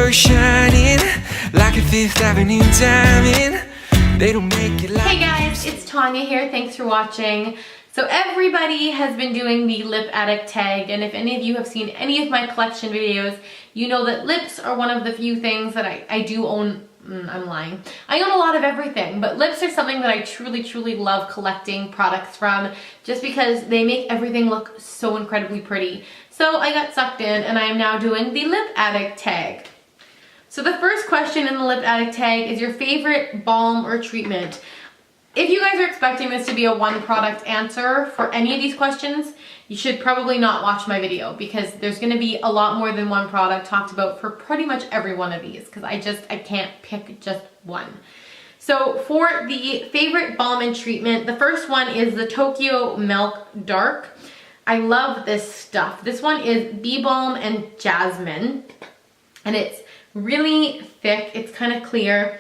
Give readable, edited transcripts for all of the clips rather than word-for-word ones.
You're shining like a Fifth Avenue diamond. They don't make it like. Hey guys, it's Tanya here. Thanks for watching. So everybody has been doing the lip addict tag, and if any of you have seen any of my collection videos, you know that lips are one of the few things that I do own. I'm lying. I own a lot of everything, but lips are something that I truly love collecting products from, just because they make everything look so incredibly pretty. So I got sucked in, and I am now doing the lip addict tag. So the first question in the lip addict tag is your favorite balm or treatment. If you guys are expecting this to be a one product answer for any of these questions, you should probably not watch my video, because there's going to be a lot more than one product talked about for pretty much every one of these, because I can't pick just one. So for the favorite balm and treatment, the first one is the Tokyo Milk Dark. I love this stuff. This one is bee balm and jasmine, and it's really thick. It's kind of clear.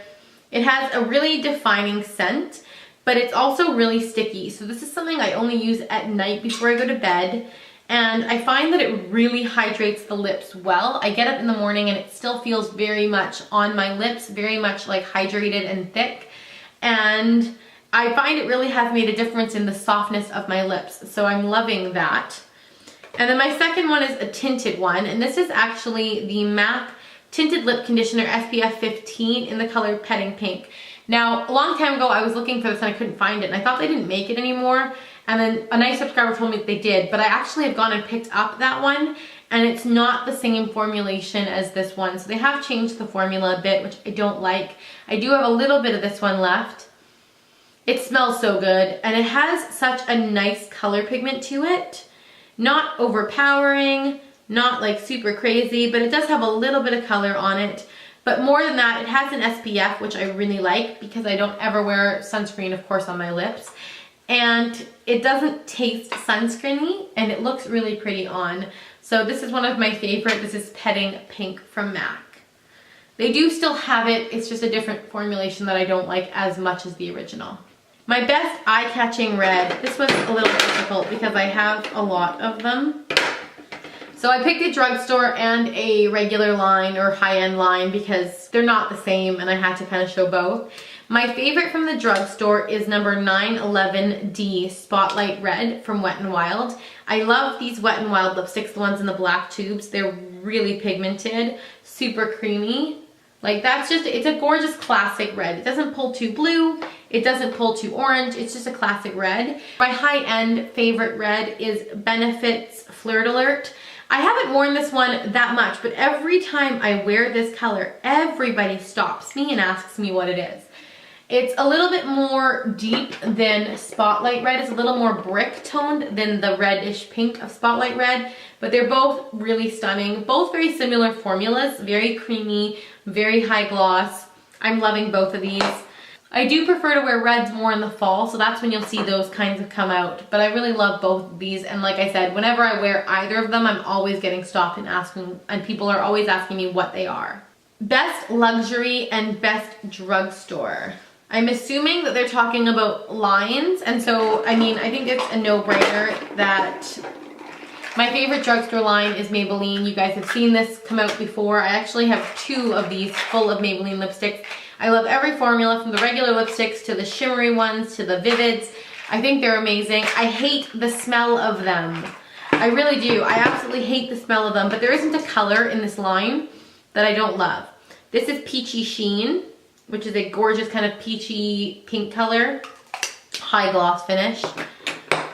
It has a really defining scent, but it's also really sticky. So this is something I only use at night before I go to bed, and I find that it really hydrates the lips well. I get up in the morning and it still feels very much on my lips, very much like hydrated and thick, and I find it really has made a difference in the softness of my lips, so I'm loving that. And then my second one is a tinted one, and this is actually the MAC Tinted Lip Conditioner SPF 15 in the color Petting Pink. Now, a long time ago, I was looking for this and I couldn't find it, and I thought they didn't make it anymore, and then a nice subscriber told me that they did, but I actually have gone and picked up that one, and it's not the same formulation as this one, so they have changed the formula a bit, which I don't like. I do have a little bit of this one left. It smells so good, and it has such a nice color pigment to it. Not overpowering, not like super crazy, but it does have a little bit of color on it. But more than that, it has an SPF, which I really like because I don't ever wear sunscreen, of course, on my lips. And it doesn't taste sunscreeny, and it looks really pretty on. So this is one of my favorite. This is Petting Pink from MAC. They do still have it. It's just a different formulation that I don't like as much as the original. My best eye-catching red. This was a little difficult because I have a lot of them. So I picked a drugstore and a regular line or high-end line because they're not the same, and I had to kind of show both. My favorite from the drugstore is number 911D Spotlight Red from Wet n Wild. I love these Wet n Wild lipsticks, the ones in the black tubes. They're really pigmented, super creamy. Like, that's just, it's a gorgeous classic red. It doesn't pull too blue, it doesn't pull too orange, it's just a classic red. My high-end favorite red is Benefit's Flirt Alert. I haven't worn this one that much, but every time I wear this color, everybody stops me and asks me what it is. It's a little bit more deep than Spotlight Red. It's a little more brick toned than the reddish pink of Spotlight Red, but they're both really stunning. Both very similar formulas, very creamy, very high gloss. I'm loving both of these. I do prefer to wear reds more in the fall, so that's when you'll see those kinds of come out. But I really love both of these, and like I said, whenever I wear either of them, I'm always getting stopped and asking, and people are always asking me what they are. Best luxury and best drugstore. I'm assuming that they're talking about lines, and so, I mean, I think it's a no-brainer that my favorite drugstore line is Maybelline. You guys have seen this come out before. I actually have 2 of these full of Maybelline lipsticks. I love every formula, from the regular lipsticks to the shimmery ones to the vivids. I think they're amazing. I hate the smell of them. I really do. I absolutely hate the smell of them, but there isn't a color in this line that I don't love. This is Peachy Sheen, which is a gorgeous kind of peachy pink color, high gloss finish.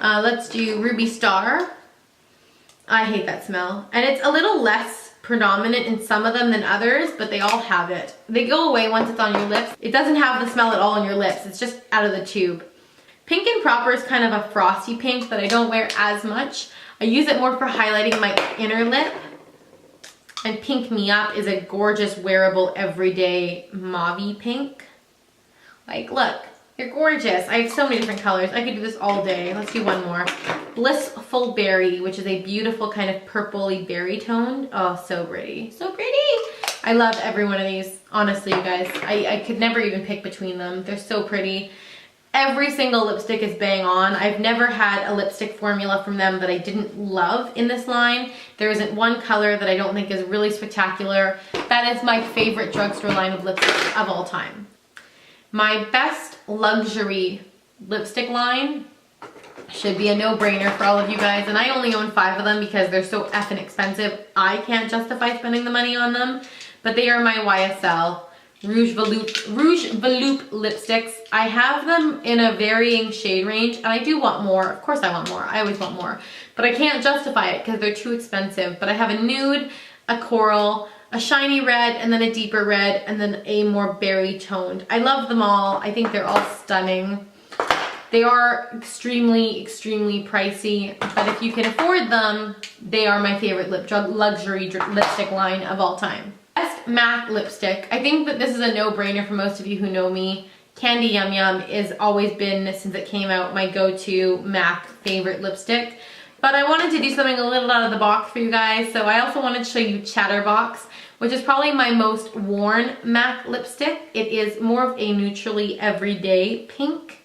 Let's do Ruby Star. I hate that smell. And it's a little less predominant in some of them than others, but they all have it. They go away once it's on your lips. It doesn't have the smell at all on your lips. It's just out of the tube. Pink and Proper is kind of a frosty pink that I don't wear as much. I use it more for highlighting my inner lip. And Pink Me Up is a gorgeous wearable everyday mauve-y pink. Like, look, you're gorgeous. I have so many different colors. I could do this all day. Let's do one more. Blissful Berry, which is a beautiful kind of purpley berry toned. Oh, so pretty. So pretty. I love every one of these. Honestly, you guys, I could never even pick between them. They're so pretty. Every single lipstick is bang on. I've never had a lipstick formula from them that I didn't love in this line. There isn't one color that I don't think is really spectacular. That is my favorite drugstore line of lipsticks of all time. My best luxury lipstick line should be a no-brainer for all of you guys, and I only own 5 of them because they're so effing expensive. I can't justify spending the money on them, but they are my YSL Rouge Veloute lipsticks. I have them in a varying shade range, and I do want more. Of course I want more. I always want more. But I can't justify it because they're too expensive. But I have a nude, a coral, a shiny red, and then a deeper red, and then a more berry toned. I love them all. I think they're all stunning. They are extremely, extremely pricey, but if you can afford them, they are my favorite luxury lipstick line of all time. Best MAC lipstick. I think that this is a no-brainer for most of you who know me. Candy Yum Yum has always been, since it came out, my go-to MAC favorite lipstick. But I wanted to do something a little out of the box for you guys, so I also wanted to show you Chatterbox, which is probably my most worn MAC lipstick. It is more of a neutrally everyday pink.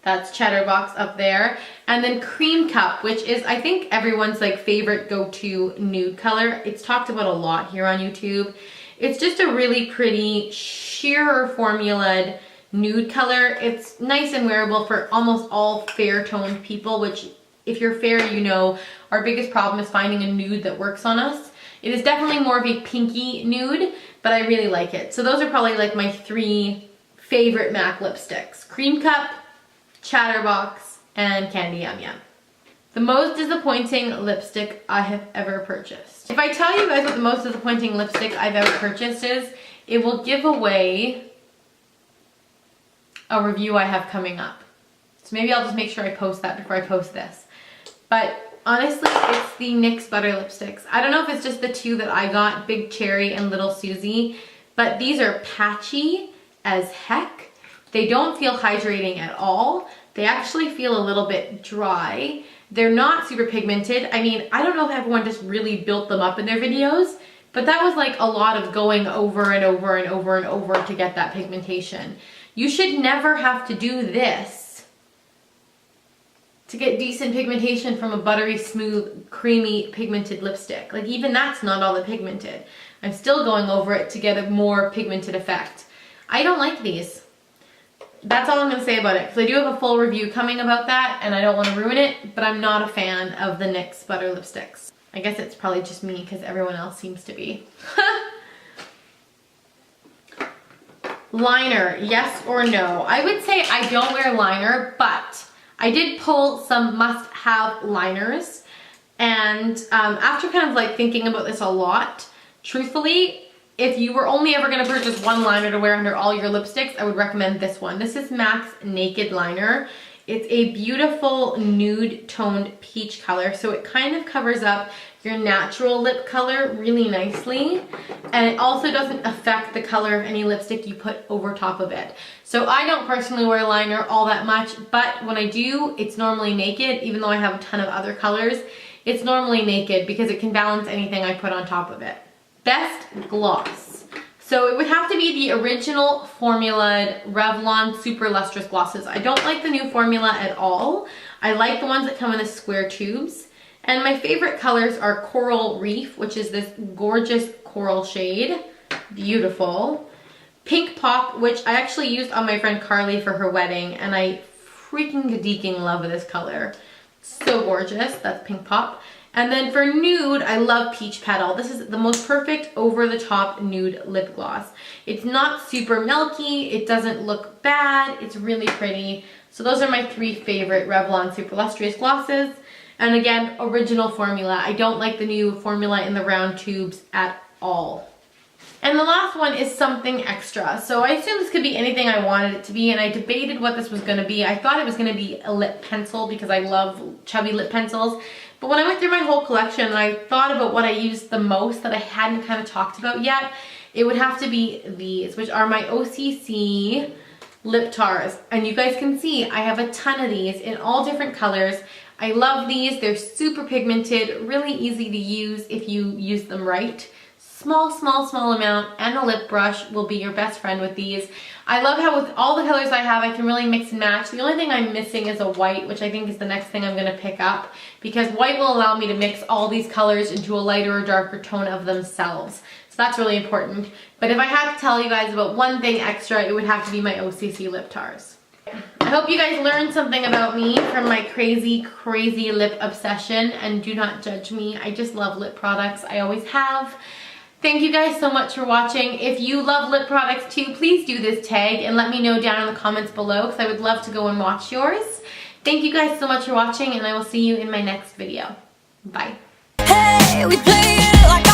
That's Chatterbox up there. And then Cream Cup, which is, I think, everyone's like favorite go-to nude color. It's talked about a lot here on YouTube. It's just a really pretty sheer formulaed nude color. It's nice and wearable for almost all fair toned people, which if you're fair, you know our biggest problem is finding a nude that works on us. It is definitely more of a pinky nude, but I really like it. So those are probably like my 3 favorite MAC lipsticks. Cream Cup, Chatterbox, and Candy Yum Yum. The most disappointing lipstick I have ever purchased. If I tell you guys what the most disappointing lipstick I've ever purchased is, it will give away a review I have coming up. So maybe I'll just make sure I post that before I post this. But honestly, it's the NYX Butter Lipsticks. I don't know if it's just the 2 that I got, Big Cherry and Little Susie, but these are patchy as heck. They don't feel hydrating at all. They actually feel a little bit dry. They're not super pigmented. I mean, I don't know if everyone just really built them up in their videos, but that was like a lot of going over and over and over and over to get that pigmentation. You should never have to do this to get decent pigmentation from a buttery, smooth, creamy, pigmented lipstick. Like even that's not all that pigmented. I'm still going over it to get a more pigmented effect. I don't like these. That's all I'm going to say about it, because I do have a full review coming about that, and I don't want to ruin it, but I'm not a fan of the NYX Butter Lipsticks. I guess it's probably just me, because everyone else seems to be. Liner, yes or no? I would say I don't wear liner, but I did pull some must-have liners, and after kind of like thinking about this a lot, truthfully, if you were only ever going to purchase one liner to wear under all your lipsticks, I would recommend this one. This is MAC's Naked Liner. It's a beautiful nude toned peach color, so it kind of covers up your natural lip color really nicely, and it also doesn't affect the color of any lipstick you put over top of it. So I don't personally wear liner all that much, but when I do, it's normally naked. Even though I have a ton of other colors, it's normally naked because it can balance anything I put on top of it. Best gloss. So it would have to be the original formula Revlon Super Lustrous Glosses. I don't like the new formula at all. I like the ones that come in the square tubes. And my favorite colors are Coral Reef, which is this gorgeous coral shade. Beautiful. Pink Pop, which I actually used on my friend Carly for her wedding, and I freaking deaking love this color. So gorgeous. That's Pink Pop. And then for nude, I love Peach Petal. This is the most perfect over-the-top nude lip gloss. It's not super milky. It doesn't look bad. It's really pretty. So those are my 3 favorite Revlon Super Lustrous glosses. And again, original formula. I don't like the new formula in the round tubes at all. And the last one is something extra. So I assumed this could be anything I wanted it to be, and I debated what this was going to be. I thought it was going to be a lip pencil because I love chubby lip pencils. But when I went through my whole collection and I thought about what I used the most that I hadn't kind of talked about yet, it would have to be these, which are my OCC lip tars. And you guys can see I have a ton of these in all different colors. I love these. They're super pigmented, really easy to use if you use them right. small amount, and a lip brush will be your best friend with these. I love how with all the colors I have, I can really mix and match. The only thing I'm missing is a white, which I think is the next thing I'm going to pick up, because white will allow me to mix all these colors into a lighter or darker tone of themselves. So that's really important. But if I had to tell you guys about one thing extra, it would have to be my OCC lip tars. I hope you guys learned something about me from my crazy lip obsession, and do not judge me. I just love lip products. I always have. Thank you guys so much for watching. If you love lip products too, please do this tag and let me know down in the comments below, because I would love to go and watch yours. Thank you guys so much for watching, and I will see you in my next video. Bye. Hey, we play it like